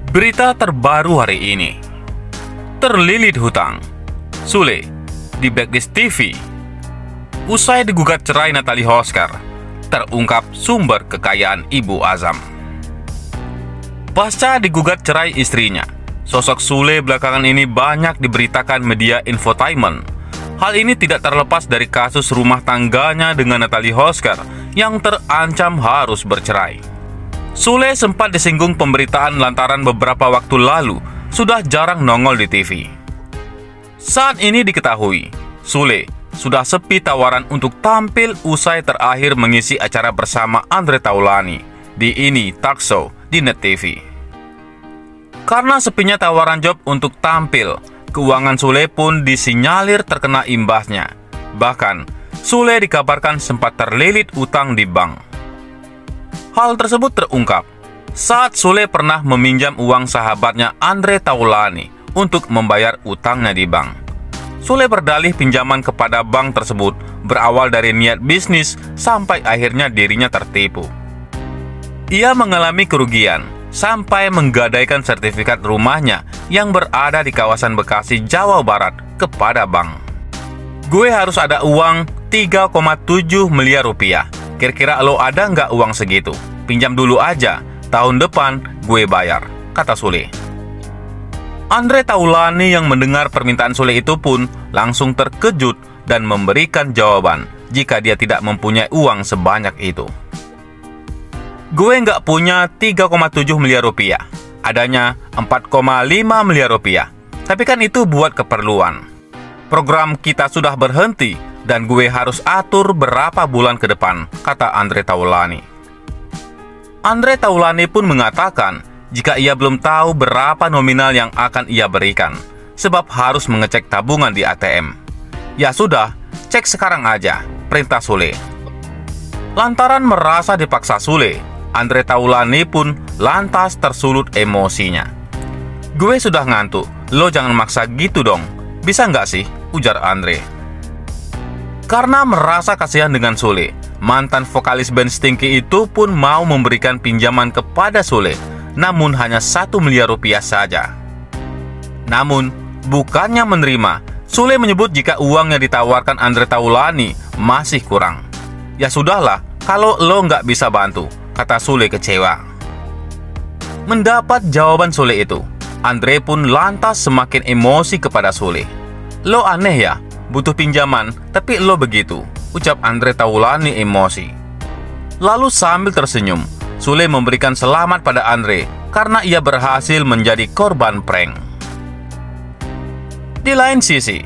Berita terbaru hari ini. Terlilit hutang, Sule di blacklist TV. Usai digugat cerai Natalie Holzker, terungkap sumber kekayaan Ibu Azam. Pasca digugat cerai istrinya, sosok Sule belakangan ini banyak diberitakan media infotainment. Hal ini tidak terlepas dari kasus rumah tangganya dengan Natalie Holzker yang terancam harus bercerai. Sule sempat disinggung pemberitaan lantaran beberapa waktu lalu sudah jarang nongol di TV. Saat ini diketahui, Sule sudah sepi tawaran untuk tampil usai terakhir mengisi acara bersama Andre Taulany di Ini Talk Show di Net TV. Karena sepinya tawaran job untuk tampil, keuangan Sule pun disinyalir terkena imbasnya. Bahkan, Sule dikabarkan sempat terlilit utang di bank. Hal tersebut terungkap saat Sule pernah meminjam uang sahabatnya Andre Taulany untuk membayar utangnya di bank. Sule berdalih pinjaman kepada bank tersebut berawal dari niat bisnis sampai akhirnya dirinya tertipu. Ia mengalami kerugian sampai menggadaikan sertifikat rumahnya yang berada di kawasan Bekasi, Jawa Barat kepada bank. Gue harus ada uang 3,7 miliar rupiah. Kira-kira lo ada nggak uang segitu? Pinjam dulu aja, tahun depan gue bayar, kata Sule. Andre Taulany yang mendengar permintaan Sule itu pun langsung terkejut dan memberikan jawaban jika dia tidak mempunyai uang sebanyak itu. Gue nggak punya 3,7 miliar rupiah, adanya 4,5 miliar rupiah. Tapi kan itu buat keperluan. Program kita sudah berhenti dan gue harus atur berapa bulan ke depan, kata Andre Taulany. Andre Taulany pun mengatakan jika ia belum tahu berapa nominal yang akan ia berikan, sebab harus mengecek tabungan di ATM. Ya sudah, cek sekarang aja, perintah Sule. Lantaran merasa dipaksa Sule, Andre Taulany pun lantas tersulut emosinya. Gue sudah ngantuk, lo jangan maksa gitu dong, bisa nggak sih, ujar Andre. Karena merasa kasihan dengan Sule, mantan vokalis band Stinky itu pun mau memberikan pinjaman kepada Sule, namun hanya 1 miliar rupiah saja. Namun, bukannya menerima, Sule menyebut jika uang yang ditawarkan Andre Taulany masih kurang. Ya sudahlah, kalau lo nggak bisa bantu, kata Sule kecewa. Mendapat jawaban Sule itu, Andre pun lantas semakin emosi kepada Sule. Lo aneh ya, butuh pinjaman, tapi lo begitu, ucap Andre Taulany emosi. Lalu sambil tersenyum, Sule memberikan selamat pada Andre karena ia berhasil menjadi korban prank. Di lain sisi,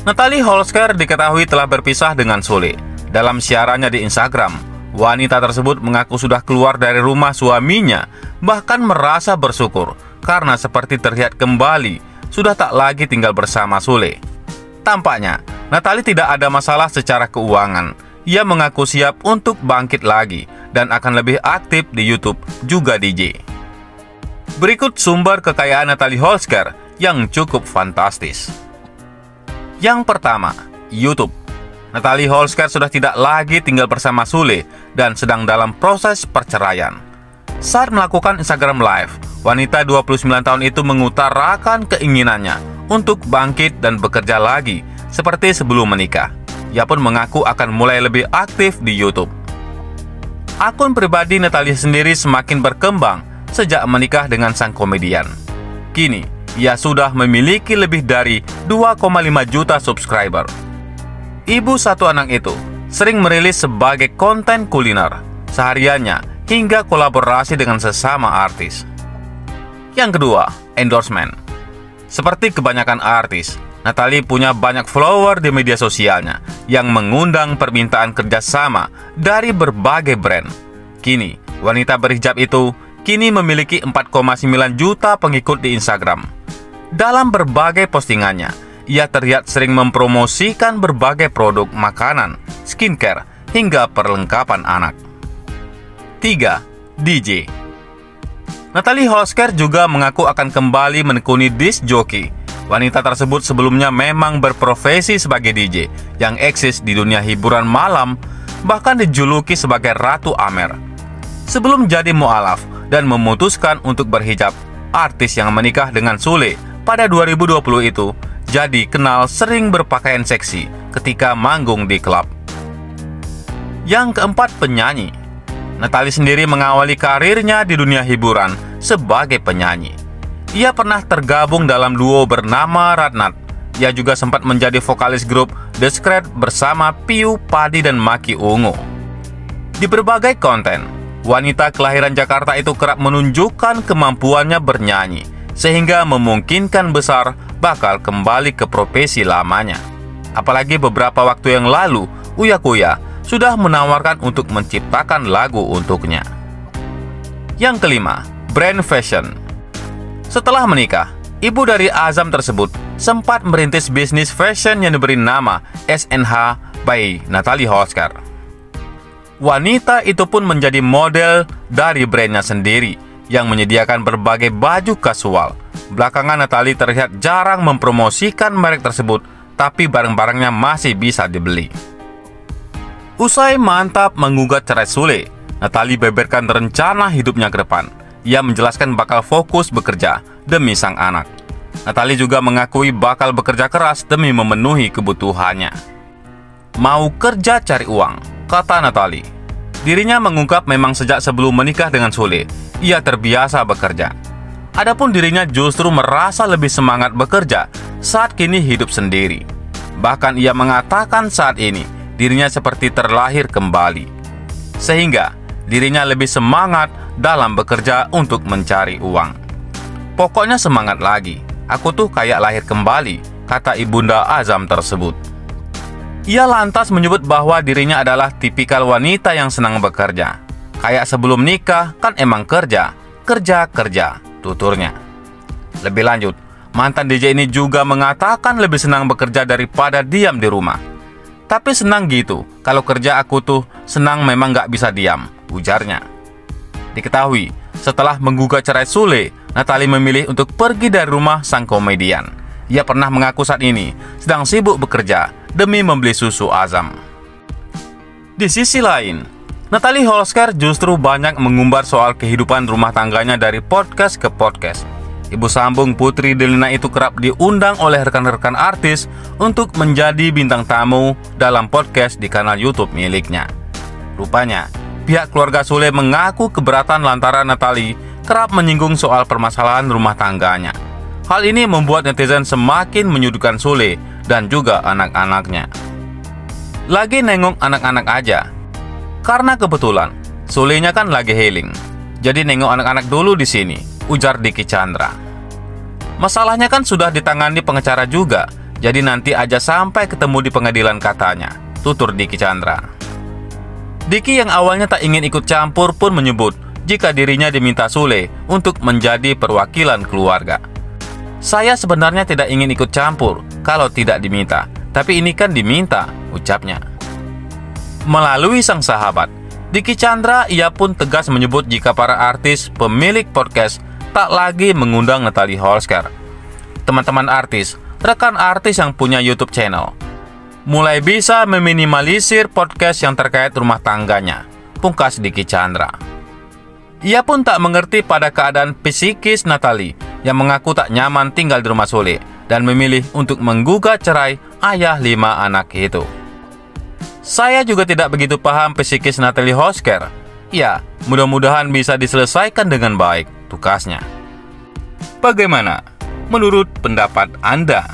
Natalie Holzker diketahui telah berpisah dengan Sule. Dalam siarannya di Instagram, wanita tersebut mengaku sudah keluar dari rumah suaminya, bahkan merasa bersyukur karena seperti terlihat kembali sudah tak lagi tinggal bersama Sule. Tampaknya, Natalie tidak ada masalah secara keuangan. Ia mengaku siap untuk bangkit lagi dan akan lebih aktif di YouTube, juga DJ. Berikut sumber kekayaan Natalie Holzker yang cukup fantastis. Yang pertama, YouTube. Natalie Holzker sudah tidak lagi tinggal bersama Sule dan sedang dalam proses perceraian. Saat melakukan Instagram Live, wanita 29 tahun itu mengutarakan keinginannya untuk bangkit dan bekerja lagi seperti sebelum menikah. Ia pun mengaku akan mulai lebih aktif di YouTube. Akun pribadi Natalie sendiri semakin berkembang sejak menikah dengan sang komedian. Kini, ia sudah memiliki lebih dari 2,5 juta subscriber. Ibu satu anak itu sering merilis sebagai konten kuliner sehariannya hingga kolaborasi dengan sesama artis. Yang kedua, endorsement. Seperti kebanyakan artis, Natalie punya banyak follower di media sosialnya yang mengundang permintaan kerjasama dari berbagai brand. Kini, wanita berhijab itu kini memiliki 4,9 juta pengikut di Instagram. Dalam berbagai postingannya, ia terlihat sering mempromosikan berbagai produk makanan, skincare, hingga perlengkapan anak. 3. DJ. Natalie Holzker juga mengaku akan kembali menekuni disc jockey. Wanita tersebut sebelumnya memang berprofesi sebagai DJ yang eksis di dunia hiburan malam bahkan dijuluki sebagai Ratu Amer. Sebelum jadi mu'alaf dan memutuskan untuk berhijab, artis yang menikah dengan Sule pada 2020 itu jadi kenal sering berpakaian seksi ketika manggung di klub. Yang keempat, penyanyi. Natalie sendiri mengawali karirnya di dunia hiburan sebagai penyanyi. Ia pernah tergabung dalam duo bernama Ratnat. Ia juga sempat menjadi vokalis grup The Secret bersama Piu, Padi, dan Maki Ungu. Di berbagai konten, wanita kelahiran Jakarta itu kerap menunjukkan kemampuannya bernyanyi, sehingga memungkinkan besar bakal kembali ke profesi lamanya. Apalagi beberapa waktu yang lalu, Uya Kuya sudah menawarkan untuk menciptakan lagu untuknya. Yang kelima, brand fashion. Setelah menikah, ibu dari Azam tersebut sempat merintis bisnis fashion yang diberi nama SNH by Natalie Hosker. Wanita itu pun menjadi model dari brandnya sendiri yang menyediakan berbagai baju kasual. Belakangan Natalie terlihat jarang mempromosikan merek tersebut, tapi barang-barangnya masih bisa dibeli. Usai mantap menggugat cerai Sule, Natalie beberkan rencana hidupnya ke depan. Ia menjelaskan bakal fokus bekerja demi sang anak. Natalie juga mengakui bakal bekerja keras demi memenuhi kebutuhannya. Mau kerja cari uang, kata Natalie. Dirinya mengungkap memang sejak sebelum menikah dengan Sule, ia terbiasa bekerja. Adapun dirinya justru merasa lebih semangat bekerja saat kini hidup sendiri. Bahkan ia mengatakan saat ini dirinya seperti terlahir kembali. Sehingga dirinya lebih semangat dalam bekerja untuk mencari uang. Pokoknya semangat lagi, aku tuh kayak lahir kembali, kata ibunda Azam tersebut. Ia lantas menyebut bahwa dirinya adalah tipikal wanita yang senang bekerja. Kayak sebelum nikah kan emang kerja, tuturnya. Lebih lanjut, mantan DJ ini juga mengatakan lebih senang bekerja daripada diam di rumah. Tapi senang gitu, kalau kerja aku tuh senang memang gak bisa diam, ujarnya. Diketahui, setelah menggugat cerai Sule, Natalie memilih untuk pergi dari rumah sang komedian. Ia pernah mengaku saat ini sedang sibuk bekerja demi membeli susu Azam. Di sisi lain, Natalie Hosker justru banyak mengumbar soal kehidupan rumah tangganya dari podcast ke podcast. Ibu sambung Putri Delina itu kerap diundang oleh rekan-rekan artis untuk menjadi bintang tamu dalam podcast di kanal YouTube miliknya. Rupanya, pihak keluarga Sule mengaku keberatan lantaran Natalie kerap menyinggung soal permasalahan rumah tangganya. Hal ini membuat netizen semakin menyudutkan Sule dan juga anak-anaknya. Lagi nengok anak-anak aja. Karena kebetulan Sulenya kan lagi healing. Jadi nengok anak-anak dulu di sini, ujar Diki Chandra. Masalahnya kan sudah ditangani pengacara juga, jadi nanti aja sampai ketemu di pengadilan katanya, tutur Diki Chandra. Diki yang awalnya tak ingin ikut campur pun menyebut jika dirinya diminta Sule untuk menjadi perwakilan keluarga. Saya sebenarnya tidak ingin ikut campur kalau tidak diminta, tapi ini kan diminta, ucapnya. Melalui sang sahabat, Diki Chandra ia pun tegas menyebut jika para artis pemilik podcast tak lagi mengundang Natalie Hosker. Teman-teman artis, rekan artis yang punya YouTube channel, mulai bisa meminimalisir podcast yang terkait rumah tangganya, pungkas Diki Chandra. Ia pun tak mengerti pada keadaan psikis Natalie yang mengaku tak nyaman tinggal di rumah Sule dan memilih untuk menggugat cerai ayah 5 anak itu. Saya juga tidak begitu paham psikis Natalie Hosker. Ya, mudah-mudahan bisa diselesaikan dengan baik, tukasnya. Bagaimana menurut pendapat Anda?